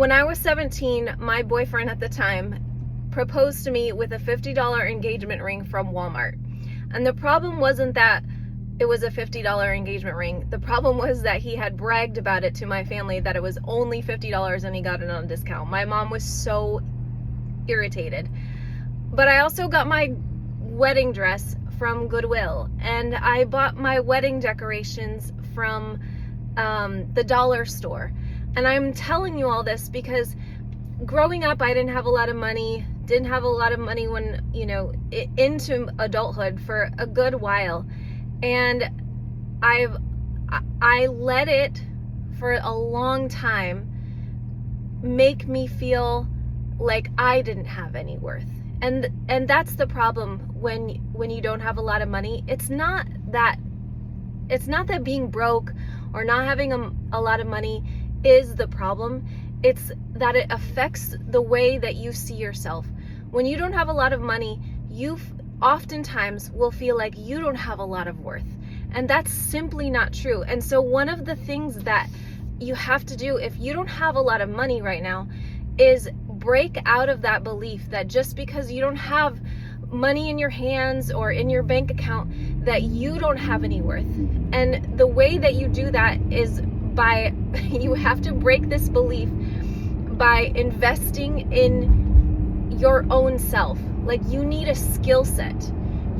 When I was 17, my boyfriend at the time proposed to me with a $50 engagement ring from Walmart. And the problem wasn't that it was a $50 engagement ring. The problem was that he had bragged about it to my family that it was only $50 and he got it on a discount. My mom was so irritated. But I also got my wedding dress from Goodwill, and I bought my wedding decorations from the dollar store. And I'm telling you all this because growing up, I didn't have a lot of money, when, into adulthood for a good while. And I let it for a long time make me feel like I didn't have any worth. And that's the problem when you don't have a lot of money. It's not that being broke or not having a lot of money is the problem. It's that it affects the way that you see yourself. When you don't have a lot of money, you oftentimes will feel like you don't have a lot of worth. And that's simply not true. And so one of the things that you have to do if you don't have a lot of money right now is break out of that belief that just because you don't have money in your hands or in your bank account that you don't have any worth. And the way that you do that is you have to break this belief by investing in your own self. Like, you need a skill set.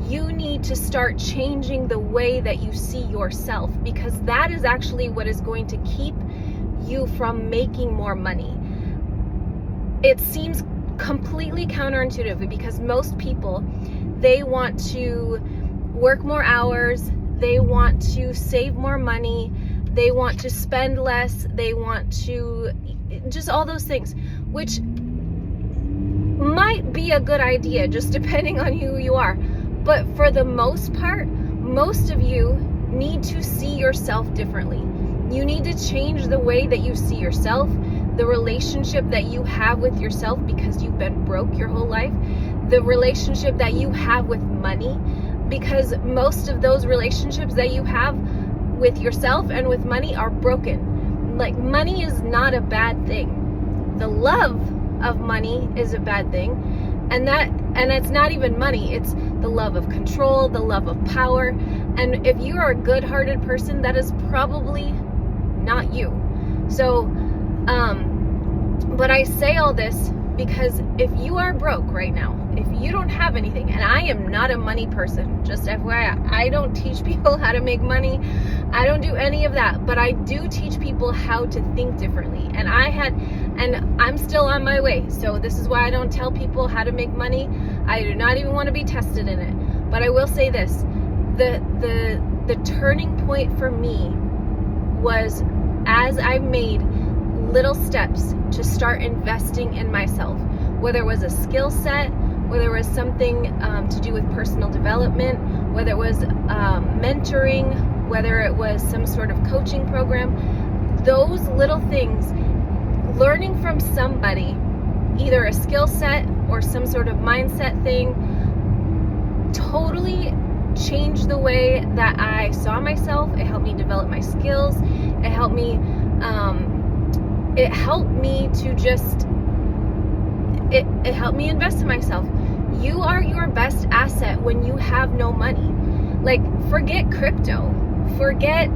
You need to start changing the way that you see yourself, because that is actually what is going to keep you from making more money. It seems completely counterintuitive because most people, they want to work more hours, they want to save more money, they want to spend less, they want to just all those things, which might be a good idea just depending on who you are. But for the most part, most of you need to see yourself differently. You need to change the way that you see yourself, the relationship that you have with yourself because you've been broke your whole life, the relationship that you have with money, because most of those relationships that you have with yourself and with money are broken. Like, money is not a bad thing. The love of money is a bad thing. And it's not even money. It's the love of control, the love of power. And if you are a good-hearted person, that is probably not you. So, but I say all this because if you are broke right now, if you don't have anything, and I am not a money person, just FYI, I don't teach people how to make money. I don't do any of that, but I do teach people how to think differently. And I'm still on my way. So this is why I don't tell people how to make money. I do not even want to be tested in it. But I will say this, the turning point for me was as I made little steps to start investing in myself, whether it was a skill set, whether it was something to do with personal development, whether it was mentoring, whether it was some sort of coaching program. Those little things, learning from somebody, either a skill set or some sort of mindset thing, totally changed the way that I saw myself. It helped me develop my skills. It helped me it helped me invest in myself. You are your best asset when you have no money. Like, forget crypto, forget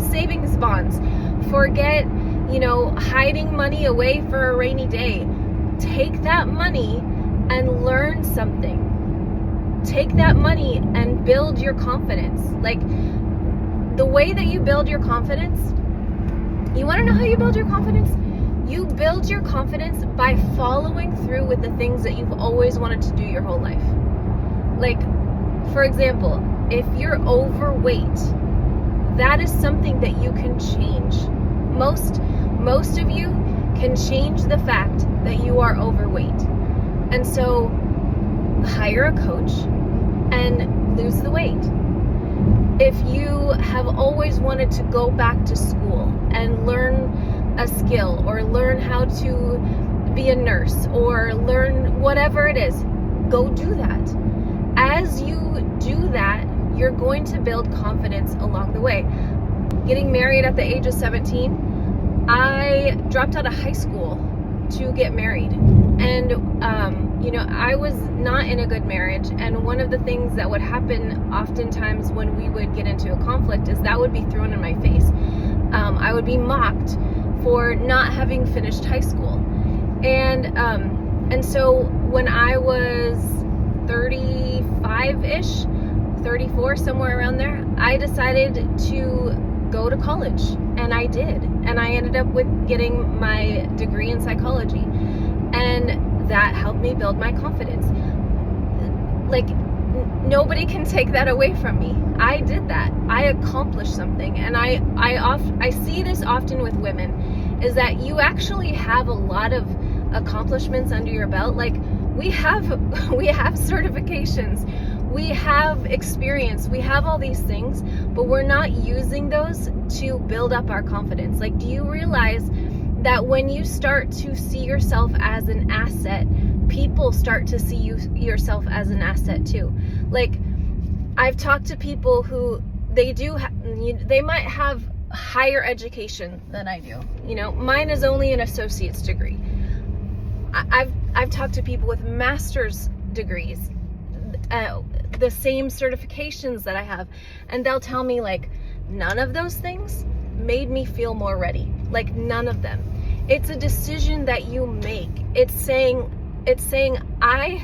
savings bonds, forget hiding money away for a rainy day. Take that money and learn something. Take that money and build your confidence. Like, the way that you build your confidence, you want to know how you build your confidence? You build your confidence by following through with the things that you've always wanted to do your whole life. Like, for example, if you're overweight, that is something that you can change. Most of you can change the fact that you are overweight. And so hire a coach and lose the weight. If you have always wanted to go back to school and learn a skill or learn how to be a nurse or learn whatever it is, go do that. As you do that, you're going to build confidence along the way. Getting married at the age of 17, I dropped out of high school to get married. And, I was not in a good marriage. And one of the things that would happen oftentimes when we would get into a conflict is that would be thrown in my face. I would be mocked for not having finished high school. And so when I was 35-ish, 34, somewhere around there, I decided to go to college, and I did. And I ended up with getting my degree in psychology, and that helped me build my confidence. Like, nobody can take that away from me. I did that. I accomplished something. And I see this often with women, is that you actually have a lot of accomplishments under your belt. Like, we have certifications, we have experience, we have all these things, but we're not using those to build up our confidence. Like, do you realize that when you start to see yourself as an asset, people start to see yourself as an asset too? Like, I've talked to people who they might have higher education than I do. Mine is only an associate's degree. I've talked to people with master's degrees, the same certifications that I have, and they'll tell me, like, none of those things made me feel more ready. Like, none of them. It's a decision that you make. It's saying I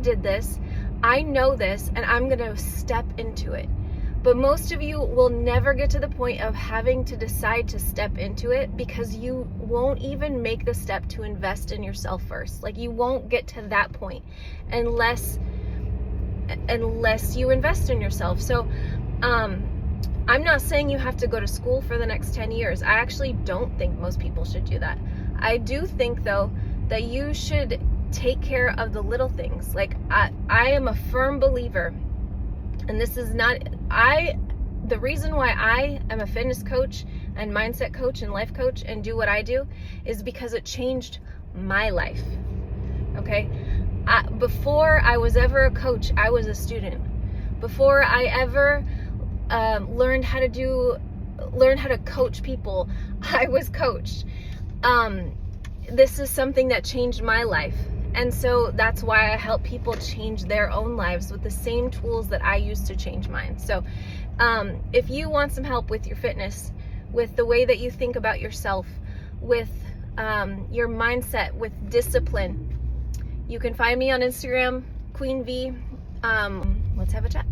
did this, I know this, and I'm gonna step into it. But most of you will never get to the point of having to decide to step into it, because you won't even make the step to invest in yourself first. Like, you won't get to that point unless you invest in yourself. So I'm not saying you have to go to school for the next 10 years. I actually don't think most people should do that. I do think, though, that you should take care of the little things. Like, I am a firm believer, and this is not, the reason why I am a fitness coach and mindset coach and life coach and do what I do is because it changed my life. Okay? Before I was ever a coach, I was a student. Before I ever learned how to coach people, I was coached. This is something that changed my life. And so that's why I help people change their own lives with the same tools that I used to change mine. So if you want some help with your fitness, with the way that you think about yourself, with your mindset, with discipline, you can find me on Instagram, Queen V. Let's have a chat.